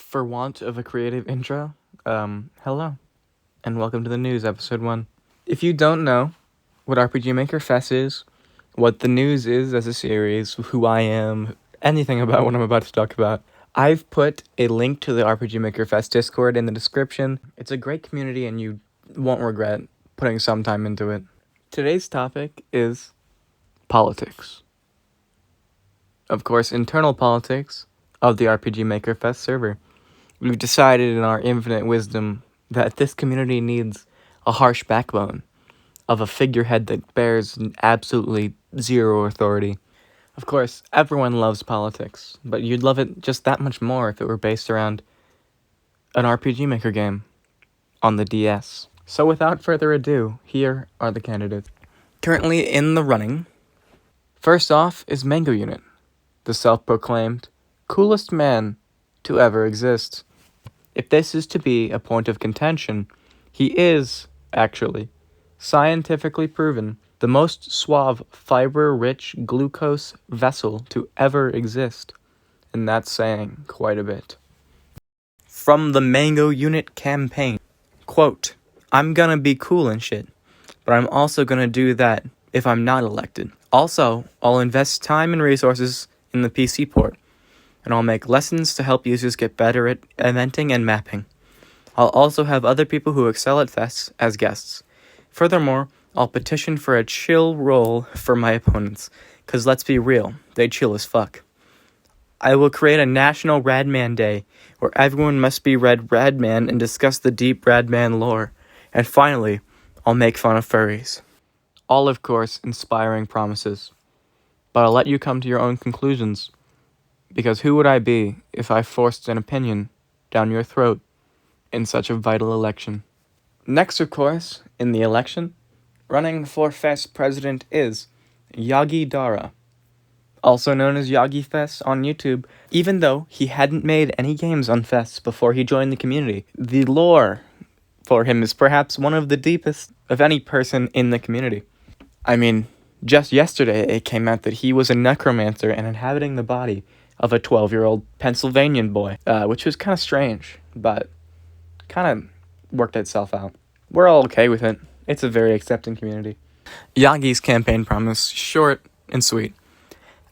For want of a creative intro, hello, and welcome to the news, episode 1. If you don't know what RPG Maker Fes is, what the news is as a series, who I am, anything about what I'm about to talk about, I've put a link to the RPG Maker Fest Discord in the description. It's a great community and you won't regret putting some time into it. Today's topic is politics. Of course, internal politics of the RPG Maker Fest server. We've decided in our infinite wisdom that this community needs a harsh backbone of a figurehead that bears absolutely zero authority. Of course, everyone loves politics, but you'd love it just that much more if it were based around an RPG Maker game on the DS. So without further ado, here are the candidates. Currently in the running, first off is Mango Unit, the self-proclaimed coolest man to ever exist. If this is to be a point of contention, he is, actually, scientifically proven the most suave, fiber-rich glucose vessel to ever exist. And that's saying quite a bit. From the Mango Unit campaign, quote, "I'm gonna be cool and shit, but I'm also gonna do that if I'm not elected. Also, I'll invest time and resources in the PC port, and I'll make lessons to help users get better at eventing and mapping. I'll also have other people who excel at fests as guests. Furthermore, I'll petition for a chill role for my opponents, cause let's be real, they chill as fuck. I will create a national Radman Day, where everyone must be read Radman and discuss the deep Radman lore. And finally, I'll make fun of furries." All, of course, inspiring promises. But I'll let you come to your own conclusions. Because who would I be if I forced an opinion down your throat in such a vital election? Next, of course, in the election, running for Fes president is Yagi Dara, also known as Yagi Fes on YouTube. Even though he hadn't made any games on Fes before he joined the community, the lore for him is perhaps one of the deepest of any person in the community. I mean, just yesterday it came out that he was a necromancer and inhabiting the body of a 12-year-old Pennsylvanian boy, which was kind of strange, but kind of worked itself out. We're all okay with it. It's a very accepting community. Yagi's campaign promise, short and sweet.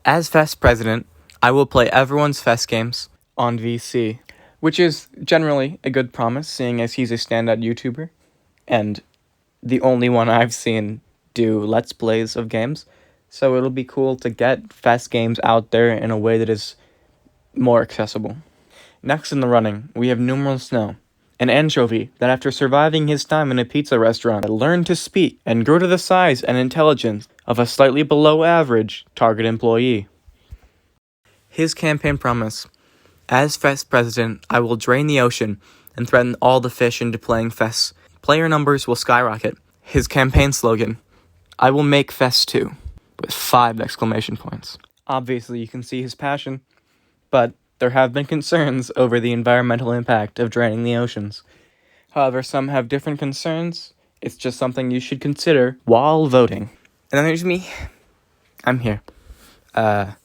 As Fest president, I will play everyone's Fest games on VC, which is generally a good promise, seeing as he's a standout YouTuber, and the only one I've seen do Let's Plays of games. So it'll be cool to get Fest games out there in a way that is more accessible. Next in the running, we have Numeral Snow, an anchovy that after surviving his time in a pizza restaurant, learned to speak and grew to the size and intelligence of a slightly below average target employee. His campaign promise: as Fest president, I will drain the ocean and threaten all the fish into playing Fest. Player numbers will skyrocket. His campaign slogan: I will make Fest 2. With 5 exclamation points. Obviously, you can see his passion, but there have been concerns over the environmental impact of draining the oceans. However, some have different concerns. It's just something you should consider while voting. And then there's me. I'm here. I'm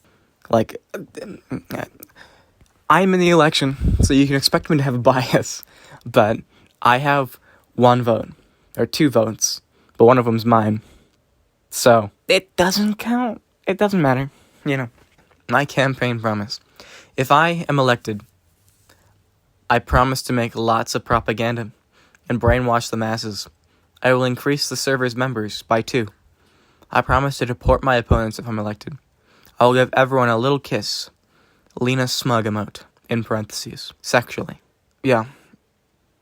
in the election, so you can expect me to have a bias, but I have 1 vote, or 2 votes, but one of them's mine. So, it doesn't count. It doesn't matter. My campaign promise. If I am elected, I promise to make lots of propaganda and brainwash the masses. I will increase the server's members by 2. I promise to deport my opponents if I'm elected. I will give everyone a little kiss. Lena Smug emote, in parentheses, sexually. Yeah,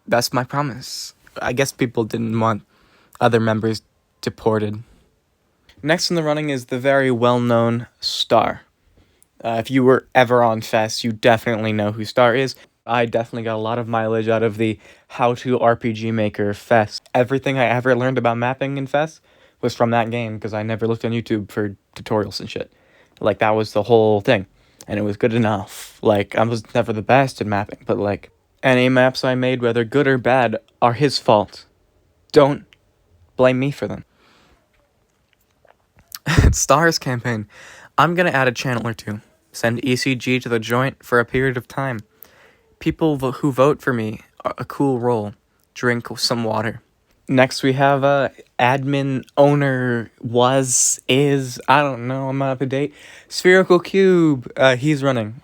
that's my promise. I guess people didn't want other members deported. Next in the running is the very well-known Star. If you were ever on Fest, you definitely know who Star is. I definitely got a lot of mileage out of the How to RPG Maker Fest. Everything I ever learned about mapping in Fest was from that game, because I never looked on YouTube for tutorials and shit. That was the whole thing, and it was good enough. I was never the best at mapping, but any maps I made, whether good or bad, are his fault. Don't blame me for them. Star's campaign. I'm gonna add a channel or 2. Send ECG to the joint for a period of time. People who vote for me are a cool role. Drink some water. Next, we have admin, owner, is, I don't know, I'm not up to date. Spherical Cube, he's running.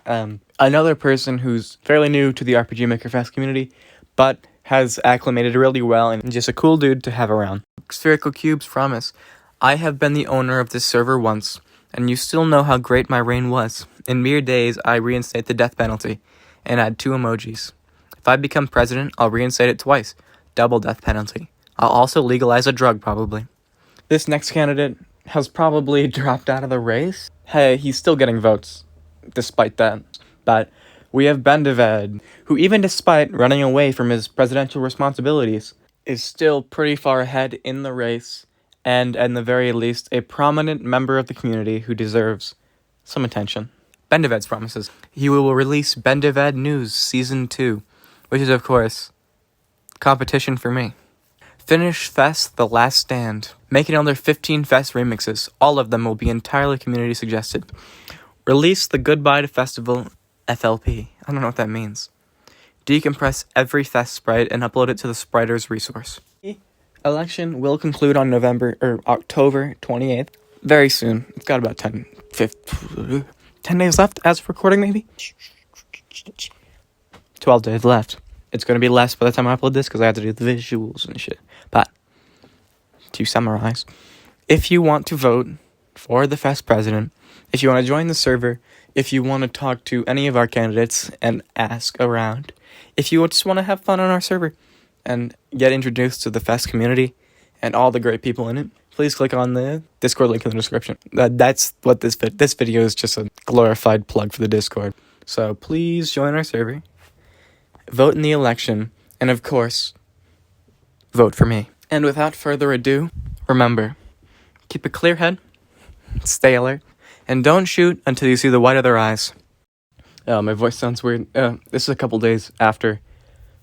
Another person who's fairly new to the RPG Maker Fest community, but has acclimated really well and just a cool dude to have around. Spherical Cube's promise. I have been the owner of this server once, and you still know how great my reign was. In mere days, I reinstate the death penalty, and add 2 emojis. If I become president, I'll reinstate it twice. Double death penalty. I'll also legalize a drug, probably. This next candidate has probably dropped out of the race. Hey, he's still getting votes, despite that. But we have Bendived, who even despite running away from his presidential responsibilities, is still pretty far ahead in the race, and at the very least, a prominent member of the community who deserves some attention. Bendived's promises. He will release Bendived News Season 2, which is, of course, competition for me. Finish Fest The Last Stand. Make another 15 Fest remixes. All of them will be entirely community suggested. Release the Goodbye to Festival FLP. I don't know what that means. Decompress every Fest sprite and upload it to the Spriters resource. Election will conclude on October 28th. Very soon. It's got about 10 days left as of recording, maybe? 12 days left. It's going to be less by the time I upload this because I have to do the visuals and shit. But, to summarize, if you want to vote for the Fest president, if you want to join the server, if you want to talk to any of our candidates and ask around, if you just want to have fun on our server and get introduced to the Fest community and all the great people in it, please click on the Discord link in the description. That's what this video is, just a glorified plug for the Discord. So please join our server, vote in the election, and of course, vote for me. And without further ado, remember, keep a clear head, stay alert, and don't shoot until you see the white of their eyes. My voice sounds weird. This is a couple days after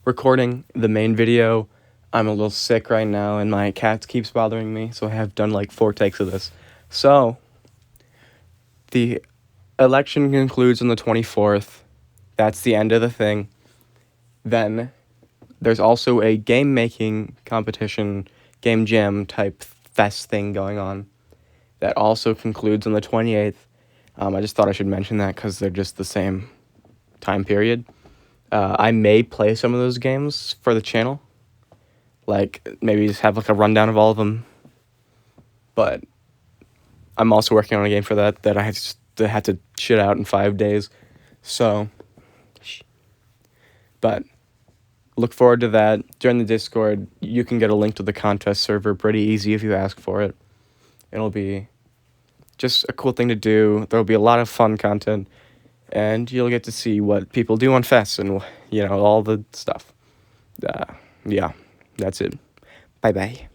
recording the main video. I'm a little sick right now, and my cat keeps bothering me, so I have done like 4 takes of this. So, the election concludes on the 24th. That's the end of the thing. Then, there's also a game-making competition, game jam type fest thing going on that also concludes on the 28th. I just thought I should mention that because they're just the same time period. I may play some of those games for the channel. Like, maybe just have like a rundown of all of them. But I'm also working on a game for that I had to shit out in 5 days. So, but look forward to that. Join the Discord. You can get a link to the contest server pretty easy if you ask for it. It'll be just a cool thing to do. There'll be a lot of fun content, and you'll get to see what people do on fests and, all the stuff. Yeah, that's it. Bye-bye.